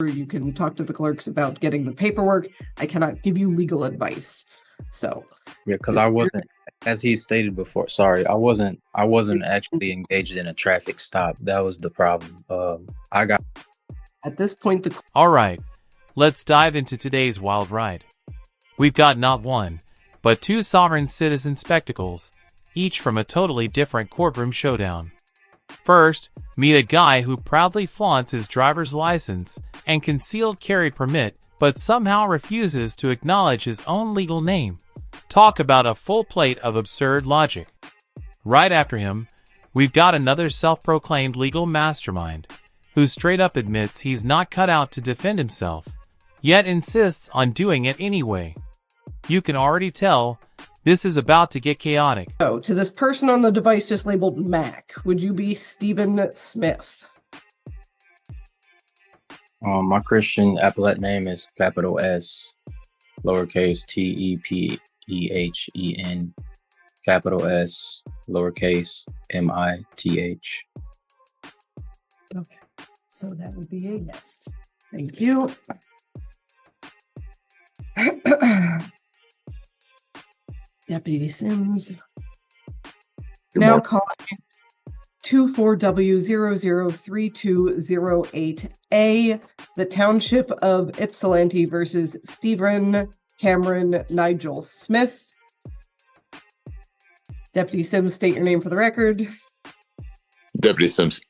You can talk to the clerks about getting the paperwork. I cannot give you legal advice. So yeah, because I wasn't, as he stated before. Sorry, I wasn't actually engaged in a traffic stop. That was the problem. I got at this point the. All right, let's dive into today's wild ride. We've got not one, but two sovereign citizen spectacles, each from a totally different courtroom showdown. First, meet a guy who proudly flaunts his driver's license and concealed carry permit, but somehow refuses to acknowledge his own legal name. Talk about a full plate of absurd logic. Right after him, we've got another self-proclaimed legal mastermind, who straight up admits he's not cut out to defend himself, yet insists on doing it anyway. You can already tell this is about to get chaotic. So, to this person on the device just labeled Mac, would you be Stephen Smith? my Christian appellate name is capital S, lowercase T-E-P-E-H-E-N, capital S, lowercase M-I-T-H. Okay, so that would be a yes. Thank you. Deputy Sims. Now calling 24W003208A, the Township of Ypsilanti versus Stephen Cameron Nigel Smith. Deputy Sims, state your name for the record. Deputy Sims.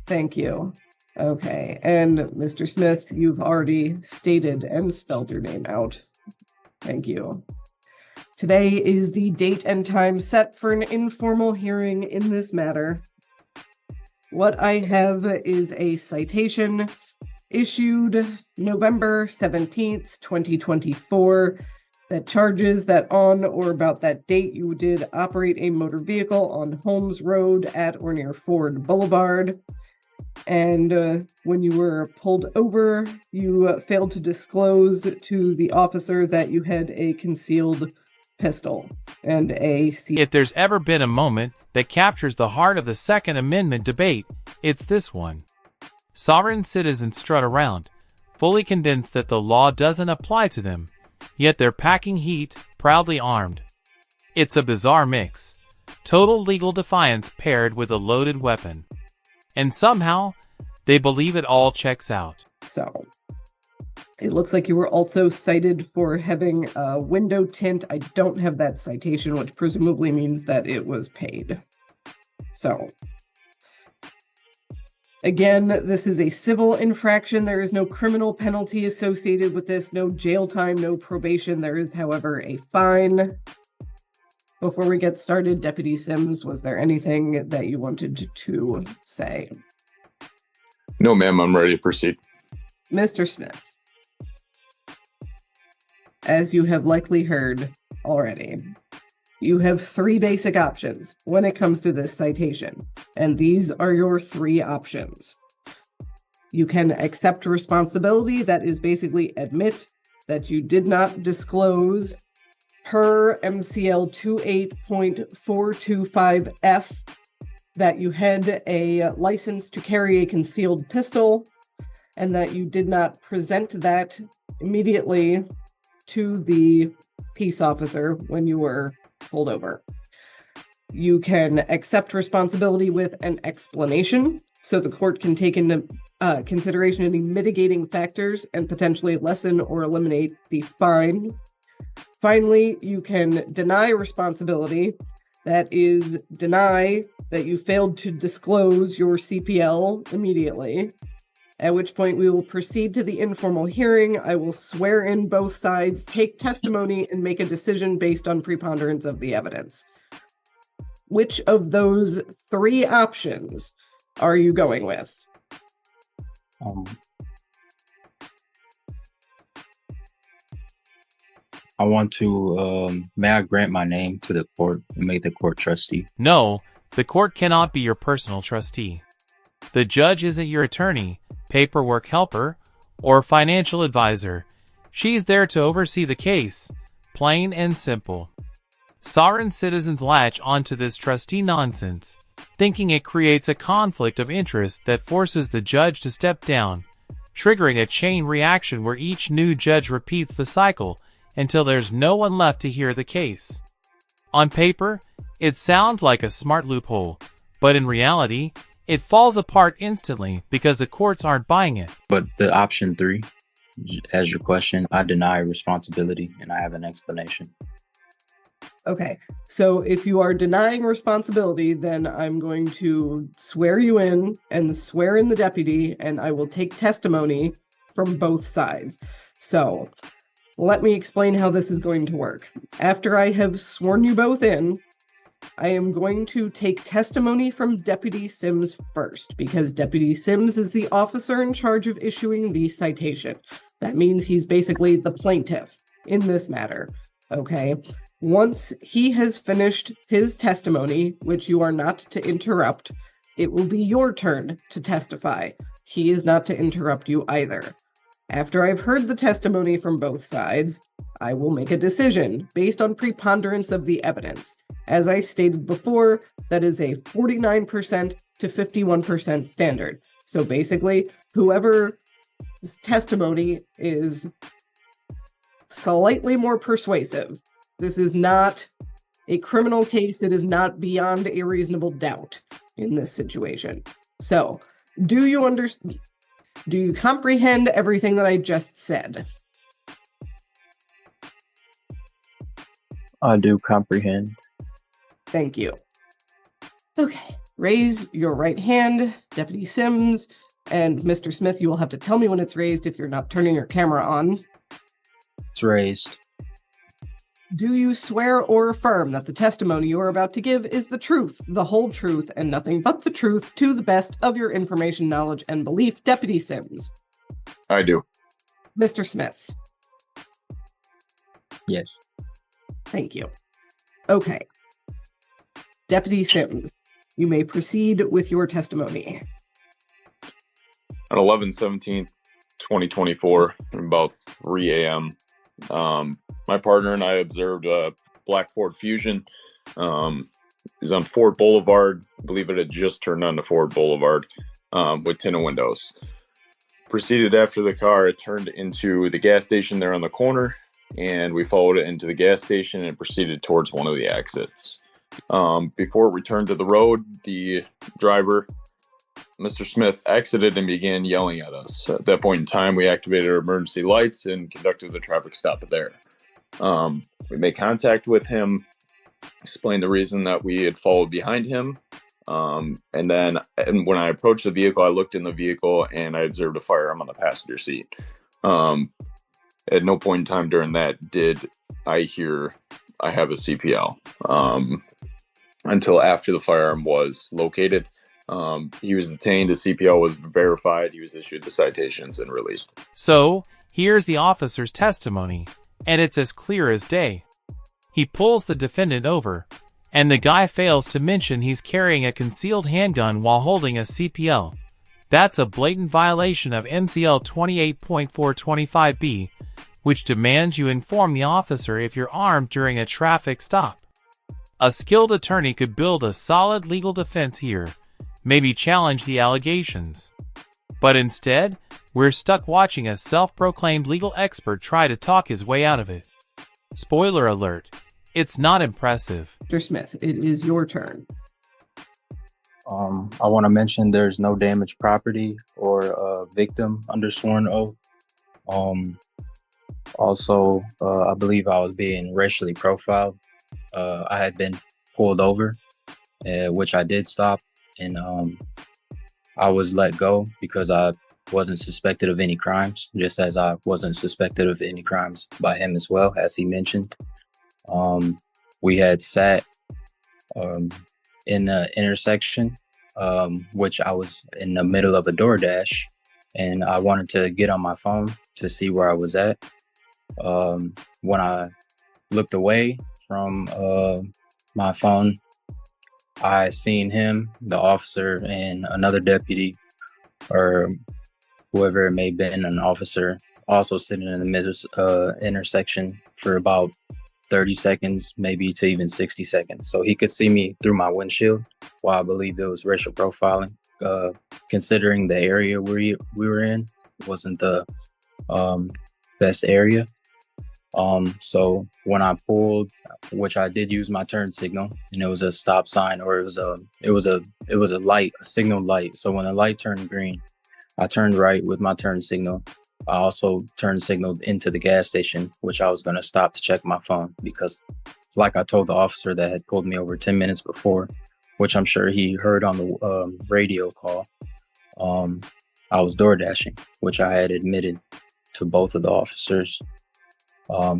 Thank you. Okay, and Mr. Smith, you've already stated and spelled your name out. Thank you. Today is the date and time set for an informal hearing in this matter. What I have is a citation issued November 17th, 2024, that charges that on or about that date you did operate a motor vehicle on Holmes Road at or near Ford Boulevard. And when you were pulled over, you failed to disclose to the officer that you had a concealed pistol and a If there's ever been a moment that captures the heart of the Second Amendment debate, it's this one. Sovereign citizens strut around, fully convinced that the law doesn't apply to them, yet they're packing heat, proudly armed. It's a bizarre mix. Total legal defiance paired with a loaded weapon. And somehow, they believe it all checks out. So, it looks like you were also cited for having a window tint. I don't have that citation, which presumably means that it was paid. So, again, this is a civil infraction. There is no criminal penalty associated with this, no jail time, no probation. There is, however, a fine. Before we get started, Deputy Sims, was there anything that you wanted to say? No, ma'am, I'm ready to proceed. Mr. Smith. As you have likely heard already, you have three basic options when it comes to this citation, and these are your three options. You can accept responsibility, that is basically admit that you did not disclose per MCL 28.425F that you had a license to carry a concealed pistol and that you did not present that immediately to the peace officer when you were pulled over. You can accept responsibility with an explanation, so the court can take into consideration any mitigating factors and potentially lessen or eliminate the fine. Finally, you can deny responsibility, that is, deny that you failed to disclose your CPL immediately, at which point we will proceed to the informal hearing. I will swear in both sides, take testimony, and make a decision based on preponderance of the evidence. Which of those three options are you going with? I want to, may I grant my name to the court and make the court trustee? No, the court cannot be your personal trustee. The judge isn't your attorney, paperwork helper, or financial advisor. She's there to oversee the case, plain and simple. Sovereign citizens latch onto this trustee nonsense, thinking it creates a conflict of interest that forces the judge to step down, triggering a chain reaction where each new judge repeats the cycle until there's no one left to hear the case. On paper, it sounds like a smart loophole, but in reality, it falls apart instantly because the courts aren't buying it. But the option 3, as your question, I deny responsibility and I have an explanation. Okay, so if you are denying responsibility, then I'm going to swear you in and swear in the deputy, and I will take testimony from both sides. So let me explain how this is going to work. After I have sworn you both in, I am going to take testimony from Deputy Sims first, because Deputy Sims is the officer in charge of issuing the citation. That means he's basically the plaintiff in this matter, okay? Once he has finished his testimony, which you are not to interrupt, it will be your turn to testify. He is not to interrupt you either. After I've heard the testimony from both sides, I will make a decision based on preponderance of the evidence. As I stated before, that is a 49% to 51% standard. So basically, whoever's testimony is slightly more persuasive. This is not a criminal case. It is not beyond a reasonable doubt in this situation. So, do you comprehend everything that I just said? I do comprehend. Thank you. Okay, raise your right hand, Deputy Sims, and Mr. Smith, you will have to tell me when it's raised if you're not turning your camera on. It's raised. Do you swear or affirm that the testimony you are about to give is the truth, the whole truth, and nothing but the truth to the best of your information, knowledge, and belief, Deputy Sims? I do. Mr. Smith? Yes. Thank you. Okay. Deputy Sims, you may proceed with your testimony. On 11/17/2024, about 3 a.m., my partner and I observed a black Ford Fusion. It was on Ford Boulevard. I believe it had just turned onto Ford Boulevard with tinted windows. Proceeded after the car. It turned into the gas station there on the corner, and we followed it into the gas station and proceeded towards one of the exits. Before it returned to the road, the driver, Mr. Smith, exited and began yelling at us. At that point in time, we activated our emergency lights and conducted the traffic stop there. We made contact with him, explained the reason that we had followed behind him. And when I approached the vehicle, I looked in the vehicle and I observed a firearm on the passenger seat. At no point in time during that did I hear I have a CPL until after the firearm was located. He was detained, his CPL was verified, he was issued the citations and released. So, here's the officer's testimony, and it's as clear as day. He pulls the defendant over, and the guy fails to mention he's carrying a concealed handgun while holding a CPL. That's a blatant violation of MCL 28.425B, which demands you inform the officer if you're armed during a traffic stop. A skilled attorney could build a solid legal defense here, maybe challenge the allegations. But instead, we're stuck watching a self-proclaimed legal expert try to talk his way out of it. Spoiler alert, it's not impressive. Mr. Smith, it is your turn. I want to mention there's no damaged property or victim under sworn oath. Also, I believe I was being racially profiled. I had been pulled over, which I did stop, and I was let go because I wasn't suspected of any crimes, just as I wasn't suspected of any crimes by him as well, as he mentioned. We had sat in the intersection, which I was in the middle of a DoorDash, and I wanted to get on my phone to see where I was at. When I looked away from my phone, I seen him, the officer, and another deputy, or whoever it may have been, an officer, also sitting in the middle intersection for about 30 seconds, maybe to even 60 seconds. So he could see me through my windshield, while I believe it was racial profiling, considering the area we were in. wasn't the best area. So when I pulled, which I did use my turn signal, and it was a stop sign, or it was a light, a signal light. So when the light turned green, I turned right with my turn signal. I also turned signaled into the gas station, which I was going to stop to check my phone because, like I told the officer that had pulled me over 10 minutes before, which I'm sure he heard on the radio call, I was door dashing, which I had admitted to both of the officers.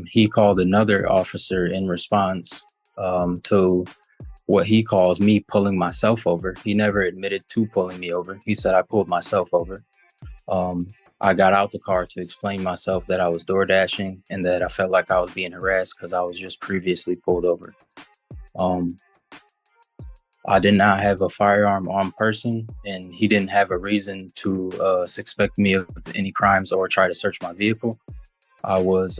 He called another officer in response to what he calls me pulling myself over. He never admitted to pulling me over. He said I pulled myself over. I got out the car to explain myself that I was door dashing and that I felt like I was being harassed because I was just previously pulled over. I did not have a firearm on person, and he didn't have a reason to suspect me of any crimes or try to search my vehicle. I was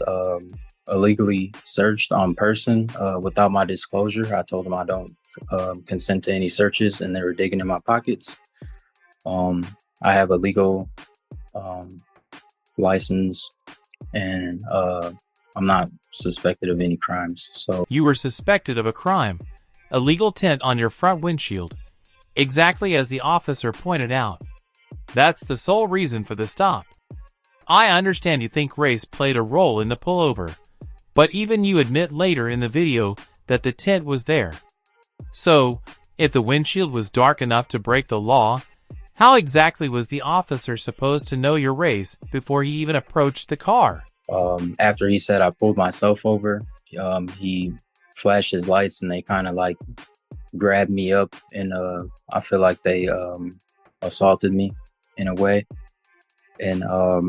illegally searched on person without my disclosure. I told him I don't consent to any searches, and they were digging in my pockets. I have a legal license, and I'm not suspected of any crimes. So You were suspected of a crime, illegal tint on your front windshield, exactly as the officer pointed out. That's the sole reason for the stop. I understand you think race played a role in the pullover, but even you admit later in the video that the tint was there. So, if the windshield was dark enough to break the law, how exactly was the officer supposed to know your race before he even approached the car? After he said I pulled myself over, he flashed his lights and they kind of like grabbed me up, and I feel like they assaulted me in a way. And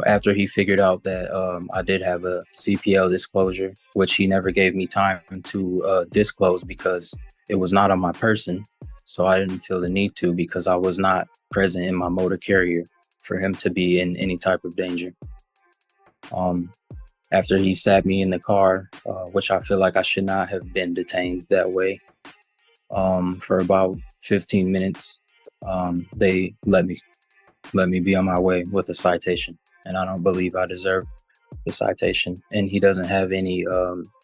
after he figured out that I did have a CPL disclosure, which he never gave me time to disclose because it was not on my person. So I didn't feel the need to because I was not present in my motor carrier for him to be in any type of danger. After he sat me in the car, which I feel like I should not have been detained that way, for about 15 minutes, they let me be on my way with a citation. And I don't believe I deserve the citation. And he doesn't have any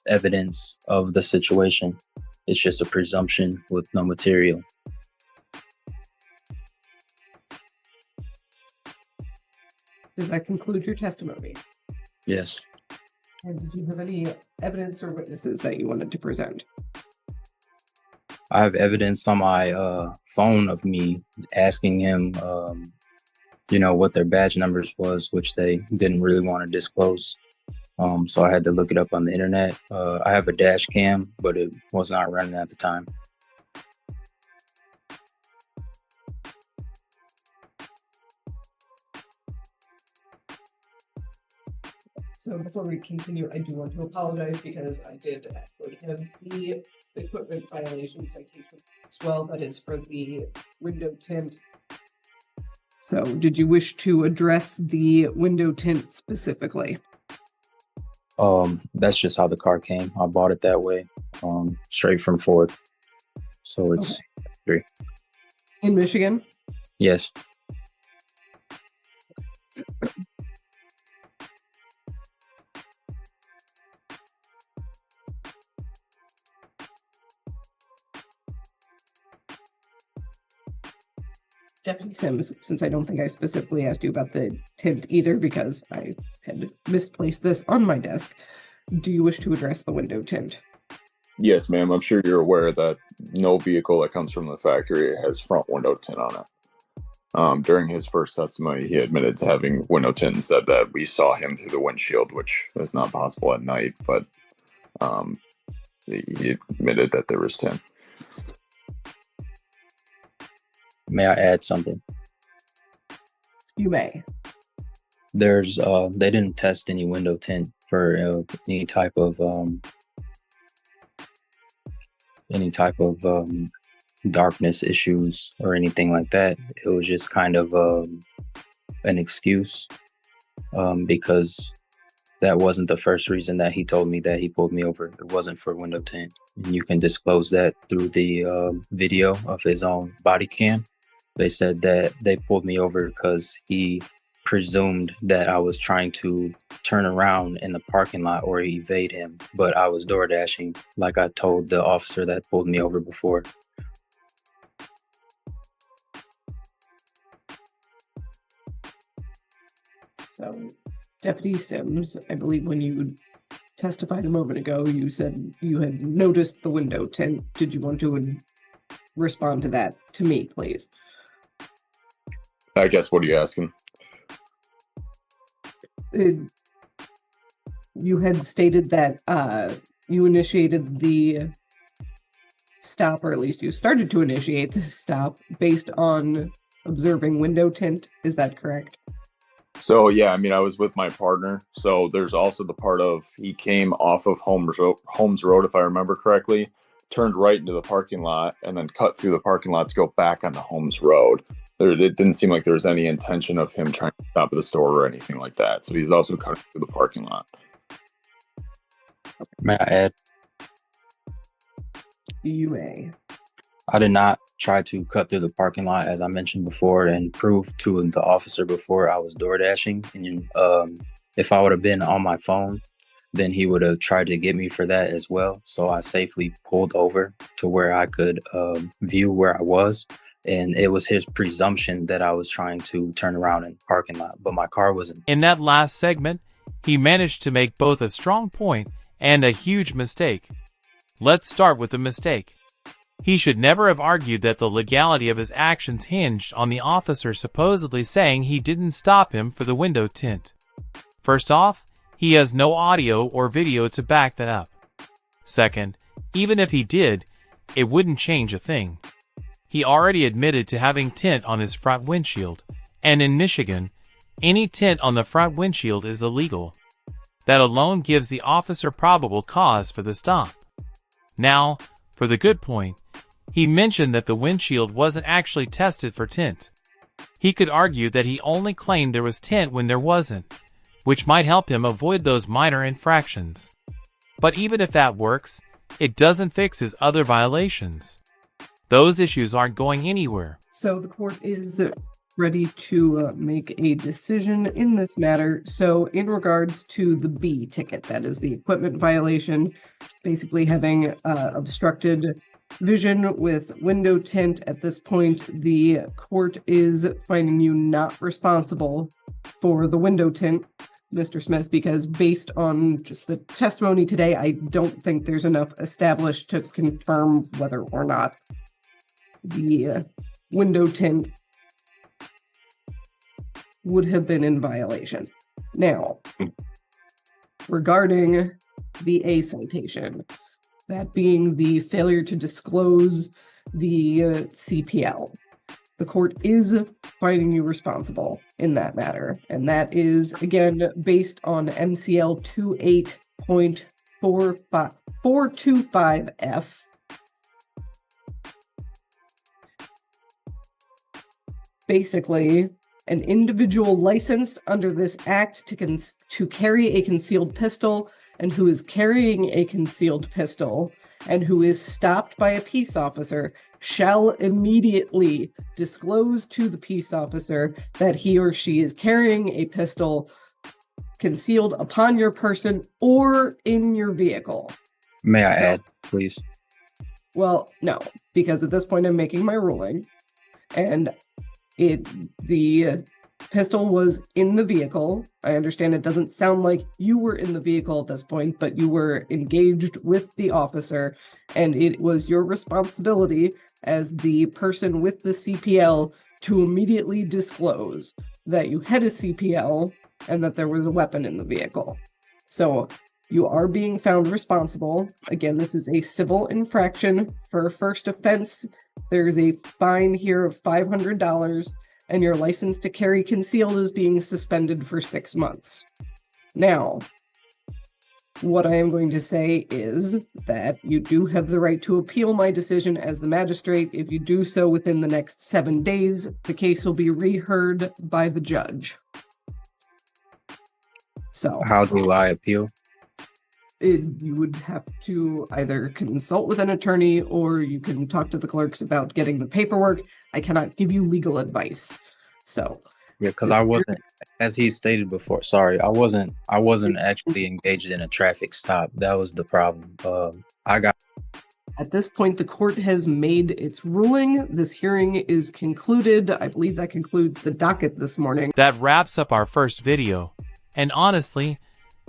evidence of the situation. It's just a presumption with no material. Does that conclude your testimony? Yes. And did you have any evidence or witnesses that you wanted to present? I have evidence on my phone of me asking him, what their badge numbers was, which they didn't really want to disclose. So I had to look it up on the internet. I have a dash cam, but it was not running at the time. So before we continue, I do want to apologize because I did actually have the equipment violation citation as well. That is for the window tint. So did you wish to address the window tint specifically? That's just how the car came. I bought it that way, straight from Ford. So it's free. In Michigan? Yes. Deputy Sims, since I don't think I specifically asked you about the tint either because I had misplaced this on my desk, do you wish to address the window tint? Yes, ma'am. I'm sure you're aware that no vehicle that comes from the factory has front window tint on it. During his first testimony, he admitted to having window tint and said that we saw him through the windshield, which is not possible at night, but he admitted that there was tint. May I add something? You may. There's they didn't test any window tint for any type of darkness issues or anything like that. It was just kind of an excuse because that wasn't the first reason that he told me that he pulled me over. It wasn't for window tint. And you can disclose that through the video of his own body cam. They said that they pulled me over because he presumed that I was trying to turn around in the parking lot or evade him, but I was door dashing, like I told the officer that pulled me over before. So, Deputy Sims, I believe when you testified a moment ago, you said you had noticed the window tint. Did you want to respond to that to me, please? I guess, what are you asking? You had stated that you initiated the stop, or at least you started to initiate the stop based on observing window tint. Is that correct? So yeah, I mean, I was with my partner. So there's also the part of he came off of Holmes Road, if I remember correctly, turned right into the parking lot, and then cut through the parking lot to go back onto Holmes Road. It didn't seem like there was any intention of him trying to stop at the store or anything like that. So he's also cutting through the parking lot. May I add? You may. I did not try to cut through the parking lot, as I mentioned before, and prove to the officer before I was door dashing. And if I would have been on my phone, then he would have tried to get me for that as well. So I safely pulled over to where I could view where I was. And it was his presumption that I was trying to turn around in the parking lot, but my car wasn't. In that last segment, he managed to make both a strong point and a huge mistake. Let's start with the mistake. He should never have argued that the legality of his actions hinged on the officer supposedly saying he didn't stop him for the window tint. First off, he has no audio or video to back that up. Second, even if he did, it wouldn't change a thing. He already admitted to having tint on his front windshield, and in Michigan, any tint on the front windshield is illegal. That alone gives the officer probable cause for the stop. Now, for the good point, he mentioned that the windshield wasn't actually tested for tint. He could argue that he only claimed there was tint when there wasn't, which might help him avoid those minor infractions. But even if that works, it doesn't fix his other violations. Those issues aren't going anywhere. So the court is ready to make a decision in this matter. So in regards to the B ticket, that is the equipment violation, basically having obstructed vision with window tint. At this point, the court is finding you not responsible for the window tint, Mr. Smith, because based on just the testimony today, I don't think there's enough established to confirm whether or not the window tint would have been in violation. Now, regarding the A citation, that being the failure to disclose the CPL, the court is finding you responsible in that matter. And that is, again, based on MCL 28.425F. Basically, an individual licensed under this act to carry a concealed pistol and who is carrying a concealed pistol and who is stopped by a peace officer shall immediately disclose to the peace officer that he or she is carrying a pistol concealed upon your person or in your vehicle. May I add, please? Well, no, because at this point I'm making my ruling, and the pistol was in the vehicle. I understand it doesn't sound like you were in the vehicle at this point, but you were engaged with the officer, and it was your responsibility as the person with the CPL to immediately disclose that you had a CPL and that there was a weapon in the vehicle. So you are being found responsible. Again, this is a civil infraction for a first offense. There's a fine here of $500, and your license to carry concealed is being suspended for 6 months. Now, what I am going to say is that you do have the right to appeal my decision as the magistrate. If you do so within the next 7 days, the case will be reheard by the judge. So, How do I appeal? you would have to either consult with an attorney or you can talk to the clerks about getting the paperwork. I cannot give you legal advice. So Yeah, because This I hearing- wasn't, as he stated before. Sorry, I wasn't actually engaged in a traffic stop. That was the problem. I got. At this point, the court has made its ruling. This hearing is concluded. I believe that concludes the docket this morning. That wraps up our first video. And honestly,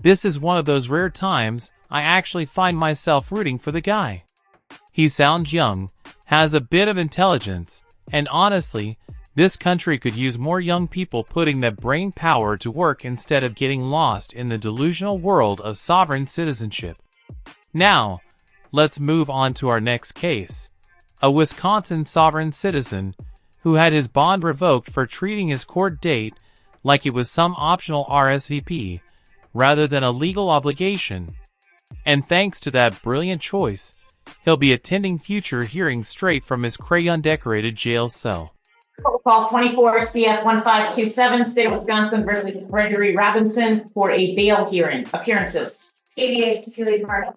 this is one of those rare times I actually find myself rooting for the guy. He sounds young, has a bit of intelligence, and honestly, this country could use more young people putting their brain power to work instead of getting lost in the delusional world of sovereign citizenship. Now, let's move on to our next case. A Wisconsin sovereign citizen who had his bond revoked for treating his court date like it was some optional RSVP rather than a legal obligation. And thanks to that brilliant choice, he'll be attending future hearings straight from his crayon-decorated jail cell. Call 24 CF 1527, State of Wisconsin versus Gregory Robinson for a bail hearing. Appearances. ABA Cecilia Martin.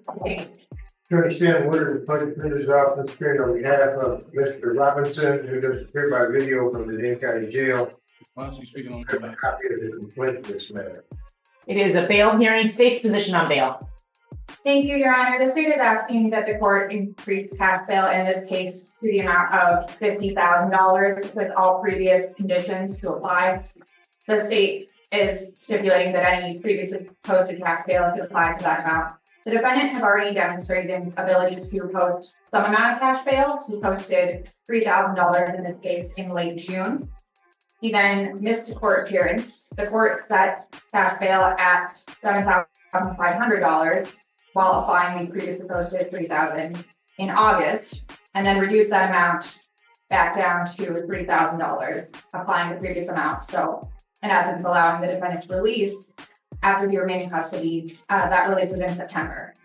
To understand what are the public defender's office appearing on behalf of Mr. Robinson, who does appear by video from the Dane County Jail. Why don't you speak on I have a copy of the complaint in this matter. It is a bail hearing. State's position on bail. Thank you, Your Honor. The state is asking that the court increase cash bail in this case to the amount of $50,000 with all previous conditions to apply. The state is stipulating that any previously posted cash bail could apply to that amount. The defendant has already demonstrated an ability to post some amount of cash bail. He posted $3,000 in this case in late June. He then missed a court appearance. The court set cash bail at $7,500 while applying the previously posted $3,000 in August, and then reduced that amount back down to $3,000, applying the previous amount. So, in essence, allowing the defendant's release after the remaining custody. That release was in September.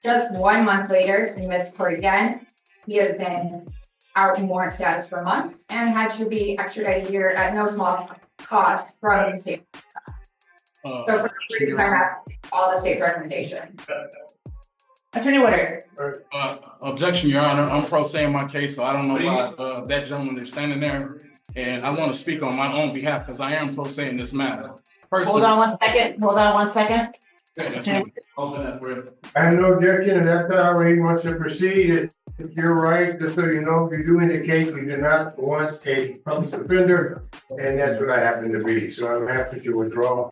Just 1 month later, he missed court again. He has been out in warrant status for months and had to be extradited here at no small cost from the state. So for this reason, I have all the state's recommendation. Attorney Woodard. Objection, Your Honor. I'm pro se in my case, so I don't know why that gentleman is standing there. And I want to speak on my own behalf because I am pro se in this matter. Hold on one second. I have no objection, and that's how he wants to proceed. If you're right, just so you know, you do indicate you do not want a public defender, and that's what I happen to be. So I'm happy to withdraw.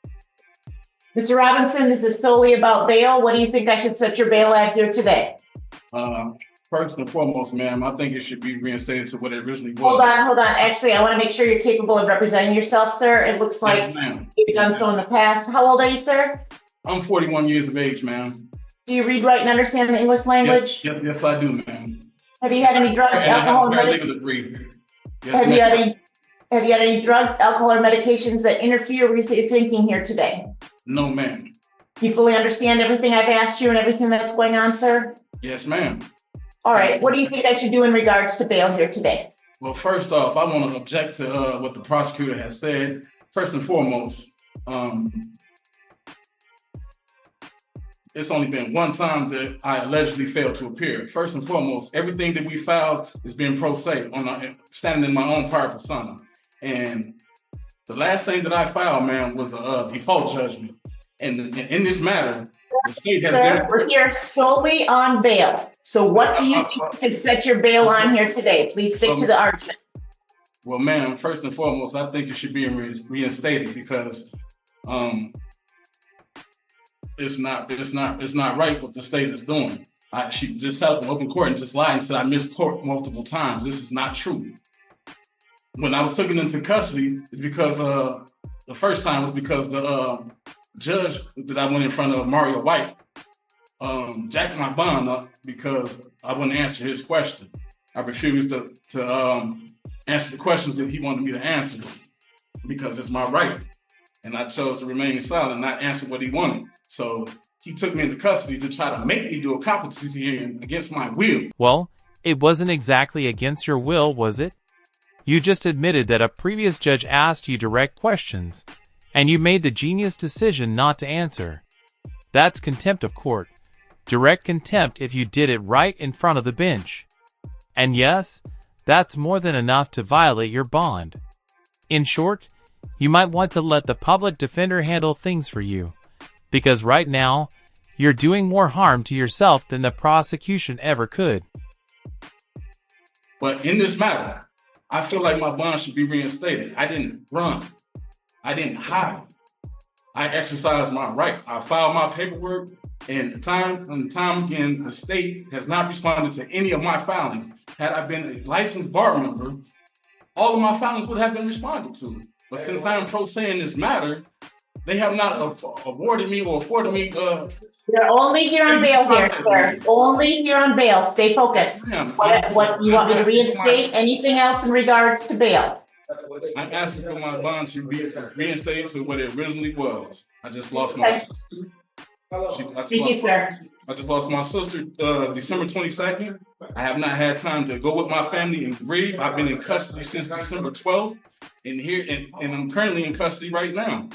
Mr. Robinson, this is solely about bail. What do you think I should set your bail at here today? First and foremost, ma'am, I think it should be reinstated to what it originally was. Hold on. Actually, I want to make sure you're capable of representing yourself, sir. It looks like Yes, you've done so in the past. How old are you, sir? I'm 41 years of age, ma'am. Do you read, write, and understand the English language? Yes, I do, ma'am. Have you had any drugs, And I alcohol, have a or paralegal degree. Yes, have you ma'am. had any drugs, alcohol, or medications that interfere with your thinking here today? No, ma'am. You fully understand everything I've asked you and everything that's going on, sir? Yes, ma'am. All right. What do you think I should do in regards to bail here today? Well, first off, I want to object to what the prosecutor has said. First and foremost, it's only been one time that I allegedly failed to appear. First and foremost, everything that we filed is being pro se, standing in my own prior persona. And the last thing that I filed, ma'am, was a default judgment. And in this matter, the state has Sir, we're here solely on bail. So what do you think should set your bail on here today? Please stick to the argument. Well, ma'am, first and foremost, I think it should be reinstated because it's not right what the state is doing. She just held an open court and just lied and said I missed court multiple times. This is not true. When I was taken into custody, it's because the first time was because the judge that I went in front of, Mario White, jacked my bond up because I wouldn't answer his question. I refused to answer the questions that he wanted me to answer because it's my right. And I chose to remain silent and not answer what he wanted. So he took me into custody to try to make me do a competency hearing against my will. Well, it wasn't exactly against your will, was it? You just admitted that a previous judge asked you direct questions, and you made the genius decision not to answer. That's contempt of court. Direct contempt if you did it right in front of the bench. And yes, that's more than enough to violate your bond. In short, You might want to let the public defender handle things for you, because right now, you're doing more harm to yourself than the prosecution ever could. But in this matter, I feel like my bond should be reinstated. I didn't run. I didn't hide. I exercised my right. I filed my paperwork, and time and time again, the state has not responded to any of my filings. Had I been a licensed bar member, all of my filings would have been responded to. But since I am pro se in this matter, they have not awarded me or afforded me. You're only here on bail here, sir. Only here on bail. Stay focused. What you want me to reinstate? Anything else in regards to bail? I'm asking for my bond to be reinstated to what it originally was. I just lost my sister. Thank you, sir. I just lost my sister December 22nd. I have not had time to go with my family and grieve. I've been in custody since December 12th, and I'm currently in custody right now.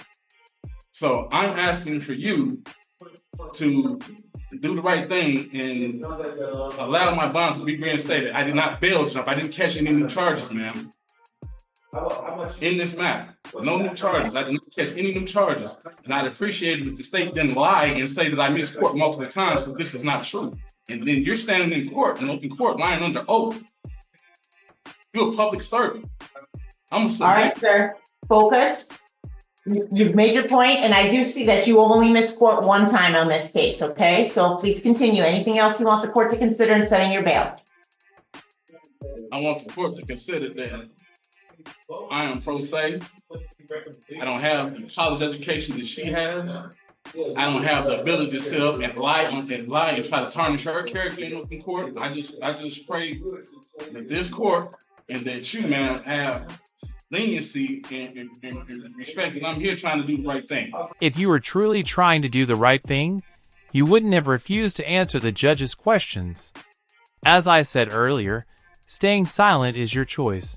So I'm asking for you to do the right thing and allow my bond to be reinstated. I did not bail jump. I didn't catch any new charges, ma'am. In this matter, no new charges. I did not catch any new charges. And I'd appreciate it if the state didn't lie and say that I missed court multiple times, because this is not true. And then you're standing in court, in open court, lying under oath. You're a public servant. I'm a civilian. All right, sir. Focus. You've made your point, and I do see that you only missed court one time on this case, okay? So please continue. Anything else you want the court to consider in setting your bail? I want the court to consider that I am pro se. I don't have the college education that she has. I don't have the ability to sit up and lie and try to tarnish her character in open court. I just pray that this court and that you, ma'am, have leniency and respect, and I'm here trying to do the right thing. If you were truly trying to do the right thing, you wouldn't have refused to answer the judge's questions. As I said earlier, staying silent is your choice,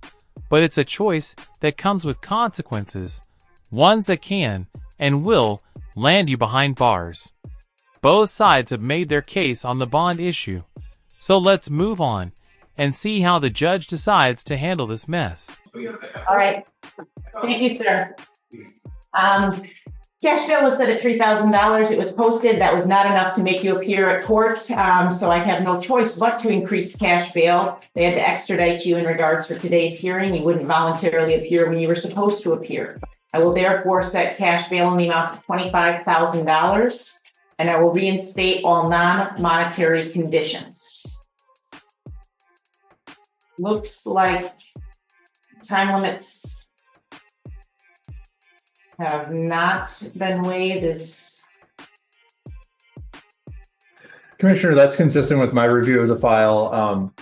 but it's a choice that comes with consequences, ones that can and will land you behind bars. Both sides have made their case on the bond issue, so let's move on and see how the judge decides to handle this mess. All right. Thank you, sir. Cash bail was set at $3,000. It was posted. That was not enough to make you appear at court. So I have no choice but to increase cash bail. They had to extradite you in regards for today's hearing. You wouldn't voluntarily appear when you were supposed to appear. I will therefore set cash bail in the amount of $25,000, and I will reinstate all non-monetary conditions. Looks like time limits have not been waived. Commissioner, that's consistent with my review of the file.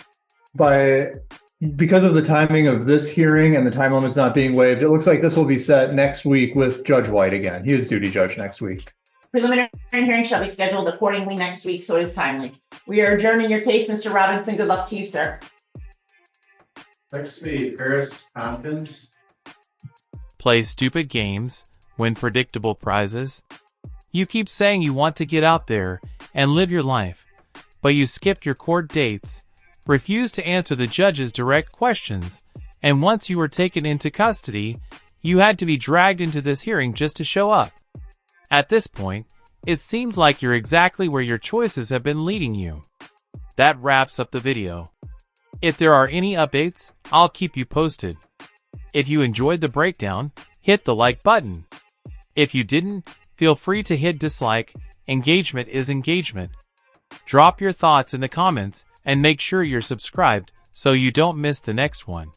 Because of the timing of this hearing and the time limits not being waived, it looks like this will be set next week with Judge White again. He is duty judge next week. Preliminary hearing shall be scheduled accordingly next week, so it is timely. We are adjourning your case, Mr. Robinson. Good luck to you, sir. Next to me, Ferris Tompkins. Play stupid games, win predictable prizes. You keep saying you want to get out there and live your life, but you skipped your court dates, refused to answer the judge's direct questions, and once you were taken into custody, you had to be dragged into this hearing just to show up. At this point, it seems like you're exactly where your choices have been leading you. That wraps up the video. If there are any updates, I'll keep you posted. If you enjoyed the breakdown, hit the like button. If you didn't, feel free to hit dislike. Engagement is engagement. Drop your thoughts in the comments and make sure you're subscribed so you don't miss the next one.